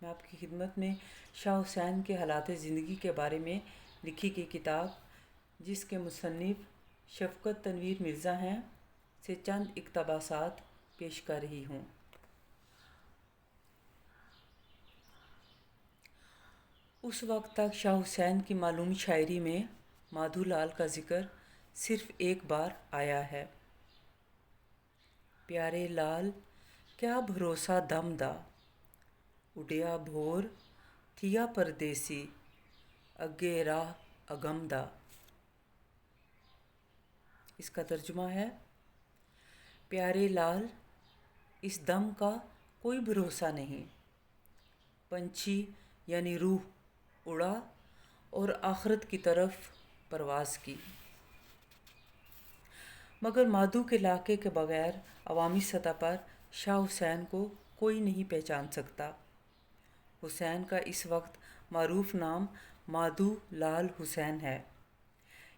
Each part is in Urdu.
میں آپ کی خدمت میں شاہ حسین کے حالات زندگی کے بارے میں لکھی گئی کتاب جس کے مصنف شفقت تنویر مرزا ہیں سے چند اقتباسات پیش کر رہی ہوں۔ اس وقت تک شاہ حسین کی معلوم شاعری میں مادھو لال کا ذکر صرف ایک بار آیا ہے۔ پیارے لال کیا بھروسہ دم دا، اڈیا بھور تھیا پردیسی، اگے راہ اگم دا۔ اس کا ترجمہ ہے، پیارے لال اس دم کا کوئی بھروسہ نہیں۔ پنچھی یعنی روح اڑا اور آخرت کی طرف پرواز کی، مگر مادھو کے علاقے کے بغیر عوامی سطح پر شاہ حسین کو کوئی نہیں پہچان سکتا۔ حسین کا اس وقت معروف نام مادھو لال حسین ہے،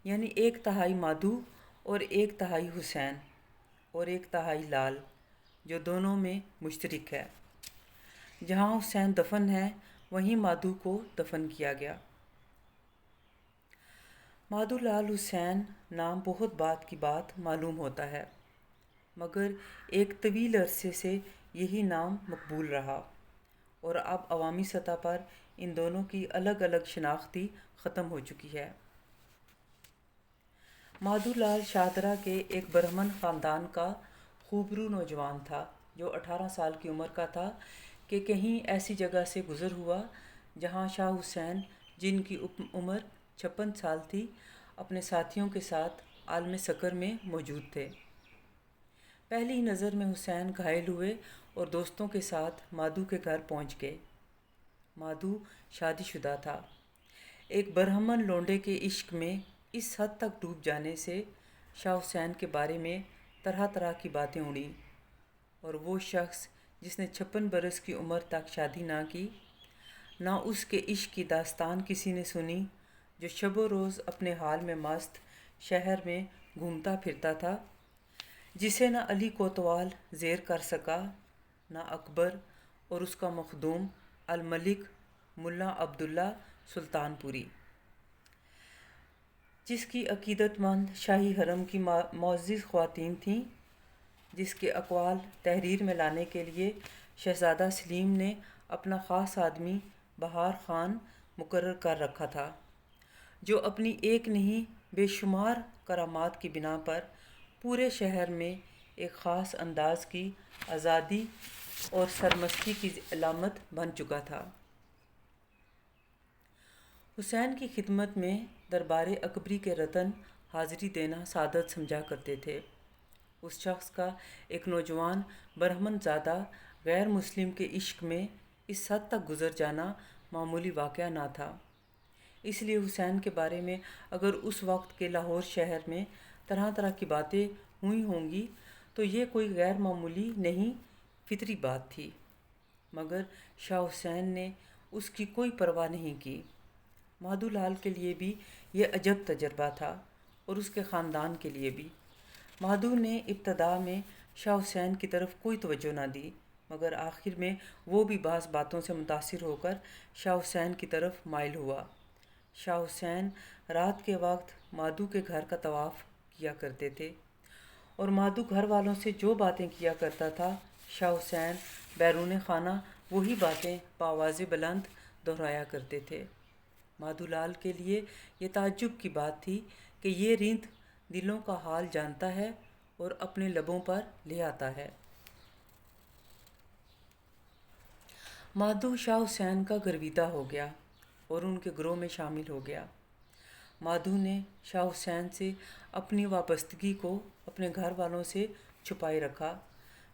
یعنی 1/3 مادھو اور 1/3 حسین اور 1/3 لال، جو دونوں میں مشترک ہے۔ جہاں حسین دفن ہے وہیں مادھو کو دفن کیا گیا۔ مادھو لال حسین نام بہت بعد کی بات معلوم ہوتا ہے، مگر ایک طویل عرصے سے یہی نام مقبول رہا اور اب عوامی سطح پر ان دونوں کی الگ الگ شناخت ختم ہو چکی ہے۔ مادھو لال شاہدرہ کے ایک برہمن خاندان کا خوبرو نوجوان تھا جو 18 سال کی عمر کا تھا کہ کہیں ایسی جگہ سے گزر ہوا جہاں شاہ حسین، جن کی عمر 56 سال تھی، اپنے ساتھیوں کے ساتھ عالم سکر میں موجود تھے۔ پہلی ہی نظر میں حسین گھائل ہوئے اور دوستوں کے ساتھ مادھو کے گھر پہنچ گئے۔ مادھو شادی شدہ تھا۔ ایک برہمن لونڈے کے عشق میں اس حد تک ڈوب جانے سے شاہ حسین کے بارے میں طرح طرح کی باتیں اڑیں، اور وہ شخص جس نے 56 برس کی عمر تک شادی نہ کی، نہ اس کے عشق کی داستان کسی نے سنی، جو شب و روز اپنے حال میں مست شہر میں گھومتا پھرتا تھا، جسے نہ علی کوتوال زیر کر سکا، نہ اکبر اور اس کا مخدوم الملک ملا عبداللہ سلطان پوری، جس کی عقیدت مند شاہی حرم کی معزز خواتین تھیں، جس کے اقوال تحریر میں لانے کے لیے شہزادہ سلیم نے اپنا خاص آدمی بہار خان مقرر کر رکھا تھا، جو اپنی ایک نہیں بے شمار کرامات کی بنا پر پورے شہر میں ایک خاص انداز کی آزادی اور سرمستی کی علامت بن چکا تھا۔ حسین کی خدمت میں دربار اکبری کے رتن حاضری دینا سعادت سمجھا کرتے تھے۔ اس شخص کا ایک نوجوان برہمن زادہ غیر مسلم کے عشق میں اس حد تک گزر جانا معمولی واقعہ نہ تھا۔ اس لیے حسین کے بارے میں اگر اس وقت کے لاہور شہر میں طرح طرح کی باتیں ہوئی ہوں گی تو یہ کوئی غیر معمولی نہیں، فطری بات تھی، مگر شاہ حسین نے اس کی کوئی پرواہ نہیں کی۔ مادھو لال کے لیے بھی یہ عجب تجربہ تھا اور اس کے خاندان کے لیے بھی۔ مادھو نے ابتدا میں شاہ حسین کی طرف کوئی توجہ نہ دی، مگر آخر میں وہ بھی بعض باتوں سے متاثر ہو کر شاہ حسین کی طرف مائل ہوا۔ شاہ حسین رات کے وقت مادھو کے گھر کا طواف کیا کرتے تھے، اور مادھو گھر والوں سے جو باتیں کیا کرتا تھا، شاہ حسین بیرون خانہ وہی باتیں بآواز بلند دہرایا کرتے تھے۔ مادھو لال کے لیے یہ تعجب کی بات تھی کہ یہ رند دلوں کا حال جانتا ہے اور اپنے لبوں پر لے آتا ہے۔ مادھو شاہ حسین کا گرویدہ ہو گیا اور ان کے گروہ میں شامل ہو گیا۔ مادھو نے شاہ حسین سے اپنی وابستگی کو اپنے گھر والوں سے چھپائے رکھا،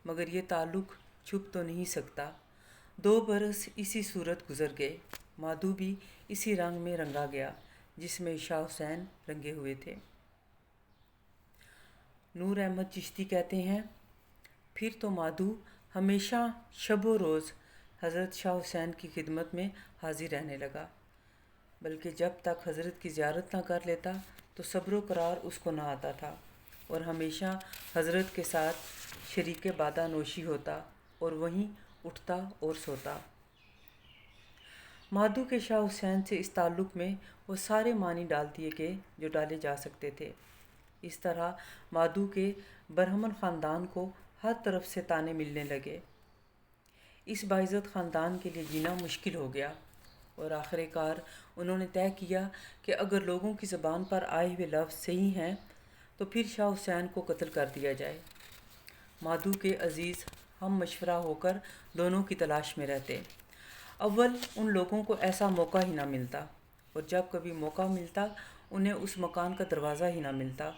مگر یہ تعلق چھپ تو نہیں سکتا۔ 2 برس اسی صورت گزر گئے۔ مادھو بھی اسی رنگ میں رنگا گیا جس میں شاہ حسین رنگے ہوئے تھے۔ نور احمد چشتی کہتے ہیں، پھر تو مادھو ہمیشہ شب و روز حضرت شاہ حسین کی خدمت میں حاضر رہنے لگا، بلکہ جب تک حضرت کی زیارت نہ کر لیتا تو صبر و قرار اس کو نہ آتا تھا، اور ہمیشہ حضرت کے ساتھ شریک بادہ نوشی ہوتا اور وہیں اٹھتا اور سوتا۔ مادھو کے شاہ حسین سے اس تعلق میں وہ سارے معنی ڈال دیے گئے جو ڈالے جا سکتے تھے۔ اس طرح مادھو کے برہمن خاندان کو ہر طرف سے طعنے ملنے لگے۔ اس باعزت خاندان کے لیے جینا مشکل ہو گیا اور آخر کار انہوں نے طے کیا کہ اگر لوگوں کی زبان پر آئے ہوئے لفظ صحیح ہیں تو پھر شاہ حسین کو قتل کر دیا جائے۔ مادھو کے عزیز ہم مشورہ ہو کر دونوں کی تلاش میں رہتے۔ اول ان لوگوں کو ایسا موقع ہی نہ ملتا، اور جب کبھی موقع ملتا انہیں اس مکان کا دروازہ ہی نہ ملتا،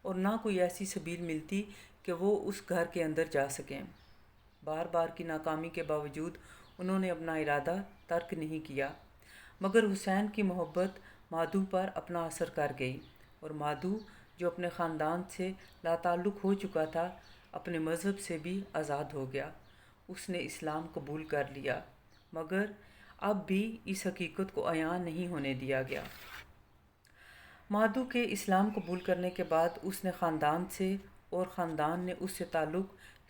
اور نہ کوئی ایسی سبیل ملتی کہ وہ اس گھر کے اندر جا سکیں۔ بار بار کی ناکامی کے باوجود انہوں نے اپنا ارادہ ترک نہیں کیا، مگر حسین کی محبت مادھو پر اپنا اثر کر گئی، اور مادھو جو اپنے خاندان سے لاتعلق ہو چکا تھا اپنے مذہب سے بھی آزاد ہو گیا۔ اس نے اسلام قبول کر لیا، مگر اب بھی اس حقیقت کو عیاں نہیں ہونے دیا گیا۔ مادھو کے اسلام قبول کرنے کے بعد اس نے خاندان سے اور خاندان نے اس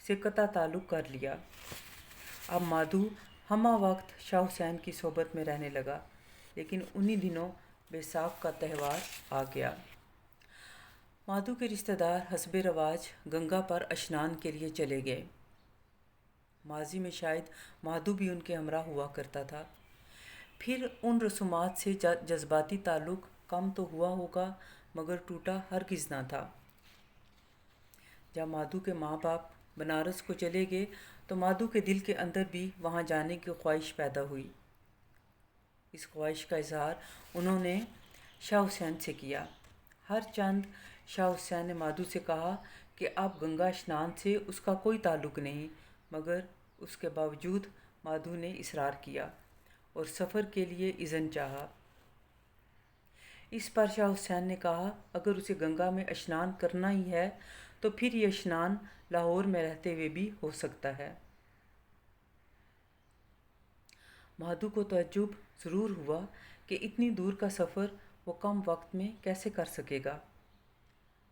سے قطع تعلق کر لیا۔ اب مادھو ہمہ وقت شاہ حسین کی صحبت میں رہنے لگا، لیکن انہی دنوں بیساکھ کا تہوار آ گیا۔ مادھو کے رشتہ دار حسب رواج گنگا پر اشنان کے لیے چلے گئے۔ ماضی میں شاید مادھو بھی ان کے ہمراہ ہوا کرتا تھا۔ پھر ان رسومات سے جذباتی تعلق کم تو ہوا ہوگا، مگر ٹوٹا ہرگز نہ تھا۔ جب مادھو کے ماں باپ بنارس کو چلے گئے تو مادھو کے دل کے اندر بھی وہاں جانے کی خواہش پیدا ہوئی۔ اس خواہش کا اظہار انہوں نے شاہ حسین سے کیا۔ ہر چند شاہ حسین نے مادھو سے کہا کہ اب گنگا اشنان سے اس کا کوئی تعلق نہیں، مگر اس کے باوجود مادھو نے اصرار کیا اور سفر کے لیے اذن چاہا۔ اس پر شاہ حسین نے کہا اگر اسے گنگا میں اشنان کرنا ہی ہے تو پھر یہ اشنان لاہور میں رہتے ہوئے بھی ہو سکتا ہے۔ مادھو کو تعجب ضرور ہوا کہ اتنی دور کا سفر وہ کم وقت میں کیسے کر سکے گا۔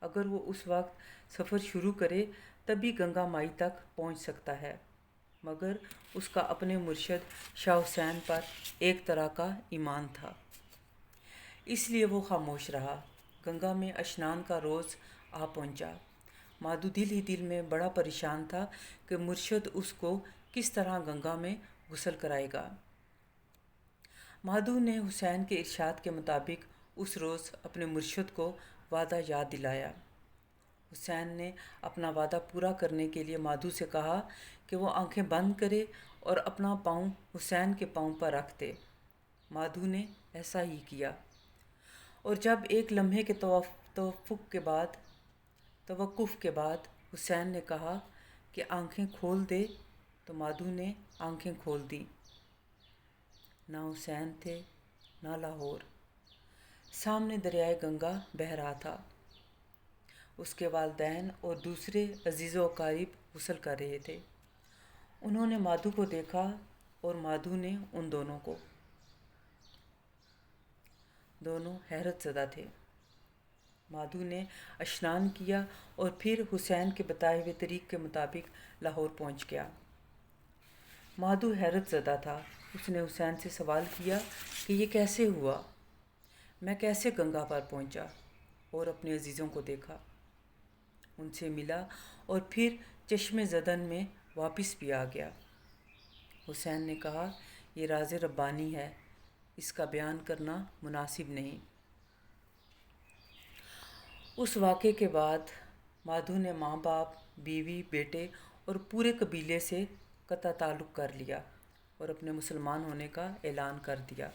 اگر وہ اس وقت سفر شروع کرے تبھی گنگا مائی تک پہنچ سکتا ہے، مگر اس کا اپنے مرشد شاہ حسین پر ایک طرح کا ایمان تھا، اس لیے وہ خاموش رہا۔ گنگا میں اشنان کا روز آ پہنچا۔ مادھو دل ہی دل میں بڑا پریشان تھا کہ مرشد اس کو کس طرح گنگا میں غسل کرائے گا۔ مادھو نے حسین کے ارشاد کے مطابق اس روز اپنے مرشد کو وعدہ یاد دلایا۔ حسین نے اپنا وعدہ پورا کرنے کے لیے مادھو سے کہا کہ وہ آنکھیں بند کرے اور اپنا پاؤں حسین کے پاؤں پر رکھ دے۔ مادھو نے ایسا ہی کیا، اور جب ایک لمحے کے توقف کے بعد حسین نے کہا کہ آنکھیں کھول دے تو مادھو نے آنکھیں کھول دیں۔ نہ حسین تھے نہ لاہور، سامنے دریائے گنگا بہہ رہا تھا۔ اس کے والدین اور دوسرے عزیز و اقارب غسل کر رہے تھے۔ انہوں نے مادھو کو دیکھا اور مادھو نے ان دونوں کو۔ دونوں حیرت زدہ تھے۔ مادھو نے اشنان کیا اور پھر حسین کے بتائے ہوئے طریق کے مطابق لاہور پہنچ گیا۔ مادھو حیرت زدہ تھا۔ اس نے حسین سے سوال کیا کہ یہ کیسے ہوا؟ میں کیسے گنگا پر پہنچا اور اپنے عزیزوں کو دیکھا، ان سے ملا اور پھر چشم زدن میں واپس بھی آ گیا؟ حسین نے کہا یہ راز ربانی ہے، اس کا بیان کرنا مناسب نہیں۔ اس واقعے کے بعد مادھو نے ماں باپ، بیوی، بیٹے اور پورے قبیلے سے قطع تعلق کر لیا اور اپنے مسلمان ہونے کا اعلان کر دیا۔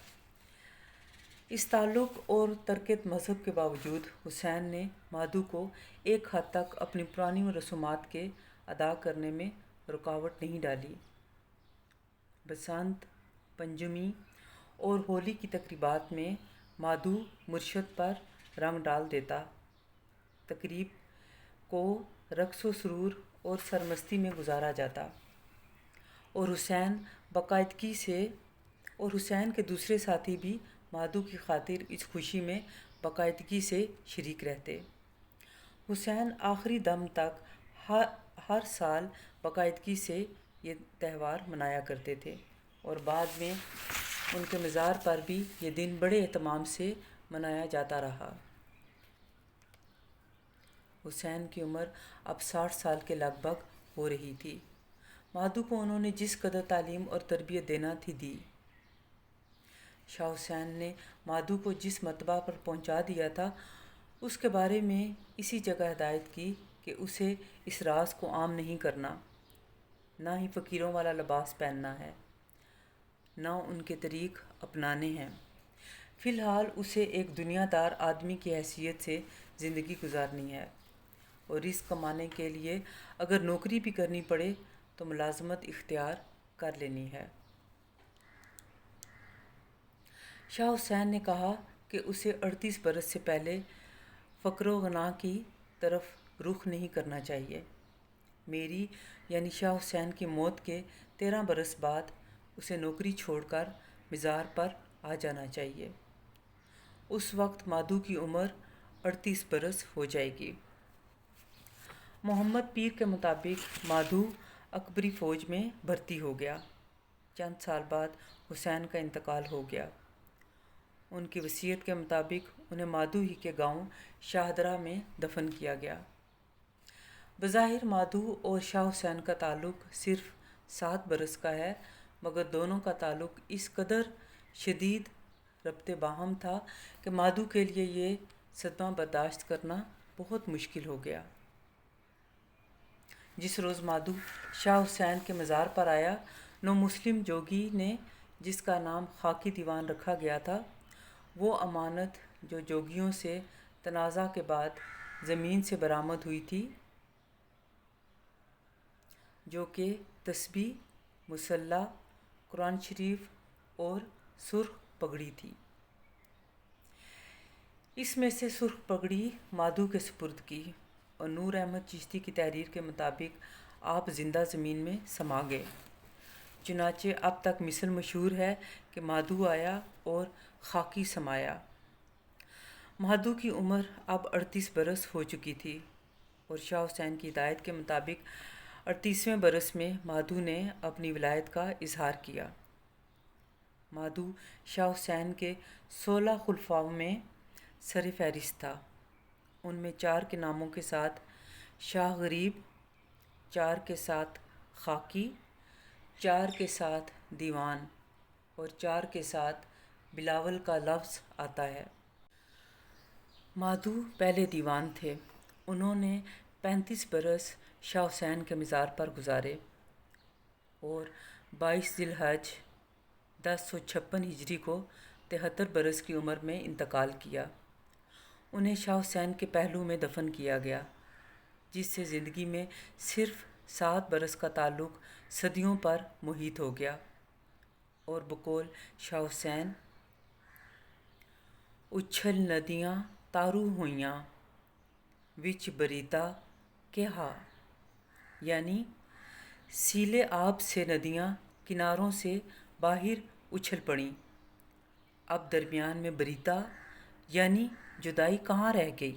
اس تعلق اور ترک مذہب کے باوجود حسین نے مادھو کو ایک حد تک اپنی پرانی رسومات کے ادا کرنے میں رکاوٹ نہیں ڈالی۔ بسنت پنچمی اور ہولی کی تقریبات میں مادھو مرشد پر رنگ ڈال دیتا۔ تقریب کو رقص و سرور اور سرمستی میں گزارا جاتا، اور حسین کے دوسرے ساتھی بھی مادھو کی خاطر اس خوشی میں باقاعدگی سے شریک رہتے۔ حسین آخری دم تک ہر سال باقاعدگی سے یہ تہوار منایا کرتے تھے، اور بعد میں ان کے مزار پر بھی یہ دن بڑے اہتمام سے منایا جاتا رہا۔ حسین کی عمر اب 60 سال کے لگ بھگ ہو رہی تھی۔ مادھو کو انہوں نے جس قدر تعلیم اور تربیت دینا تھی دی۔ شاہ حسین نے مادھو کو جس مرتبہ پر پہنچا دیا تھا اس کے بارے میں اسی جگہ ہدایت کی کہ اسے اس راز کو عام نہیں کرنا، نہ ہی فقیروں والا لباس پہننا ہے، نہ ان کے طریق اپنانے ہیں۔ فی الحال اسے ایک دنیا دار آدمی کی حیثیت سے زندگی گزارنی ہے، اور رزق کمانے کے لیے اگر نوکری بھی کرنی پڑے تو ملازمت اختیار کر لینی ہے۔ شاہ حسین نے کہا کہ اسے 38 برس سے پہلے فقر و غنا کی طرف رخ نہیں کرنا چاہیے۔ میری یعنی شاہ حسین کی موت کے 13 برس بعد اسے نوکری چھوڑ کر مزار پر آ جانا چاہیے۔ اس وقت مادھو کی عمر 38 برس ہو جائے گی۔ محمد پیر کے مطابق مادھو اکبری فوج میں بھرتی ہو گیا۔ چند سال بعد حسین کا انتقال ہو گیا۔ ان کی وصیت کے مطابق انہیں مادھو ہی کے گاؤں شاہدرہ میں دفن کیا گیا۔ بظاہر مادھو اور شاہ حسین کا تعلق صرف 7 برس کا ہے، مگر دونوں کا تعلق اس قدر شدید ربط باہم تھا کہ مادھو کے لیے یہ صدمہ برداشت کرنا بہت مشکل ہو گیا۔ جس روز مادھو شاہ حسین کے مزار پر آیا، نو مسلم جوگی نے جس کا نام خاکی دیوان رکھا گیا تھا، وہ امانت جو جوگیوں سے تنازع کے بعد زمین سے برآمد ہوئی تھی، جو کہ تسبیح، مصلی، قرآن شریف اور سرخ پگڑی تھی۔ اس میں سے سرخ پگڑی مادھو کے سپرد کی، اور نور احمد چشتی کی تحریر کے مطابق آپ زندہ زمین میں سما گئے۔ چنانچہ اب تک مثل مشہور ہے کہ مادھو آیا اور خاکی سمایا۔ مادھو کی عمر اب 38 برس ہو چکی تھی، اور شاہ حسین کی ہدایت کے مطابق 38ویں برس میں مادھو نے اپنی ولایت کا اظہار کیا۔ مادھو شاہ حسین کے 16 خلفاؤں میں سر فہرست تھا۔ ان میں 4 کے ناموں کے ساتھ شاہ غریب، 4 کے ساتھ خاکی، 4 کے ساتھ دیوان اور 4 کے ساتھ بلاول کا لفظ آتا ہے۔ مادھو پہلے دیوان تھے۔ انہوں نے 35 برس شاہ حسین کے مزار پر گزارے اور 22 ذی الحجہ 1056 ہجری کو 73 برس کی عمر میں انتقال کیا۔ انہیں شاہ حسین کے پہلو میں دفن کیا گیا، جس سے زندگی میں صرف 7 برس کا تعلق صدیوں پر محیط ہو گیا، اور بقول شاہ حسین اچھل ندیاں تارو ہویاں وچ بریتا کہ ہا، یعنی سیلے آب سے ندیاں کناروں سے باہر اچھل پڑیں، اب درمیان میں بریتا یعنی جدائی کہاں رہ گئی۔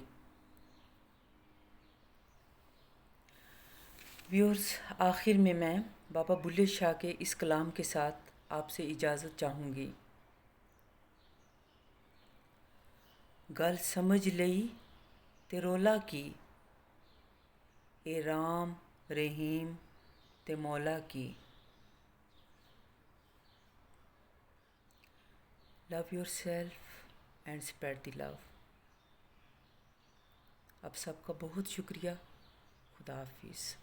ویورز، آخر میں بابا بلے شاہ کے اس کلام کے ساتھ آپ سے اجازت چاہوں گی۔ گل سمجھ لئی تے رولا کی، اے رام رحیم تے مولا کی۔ Love yourself and spread the love. آپ سب کا بہت شکریہ۔ خدا حافظ۔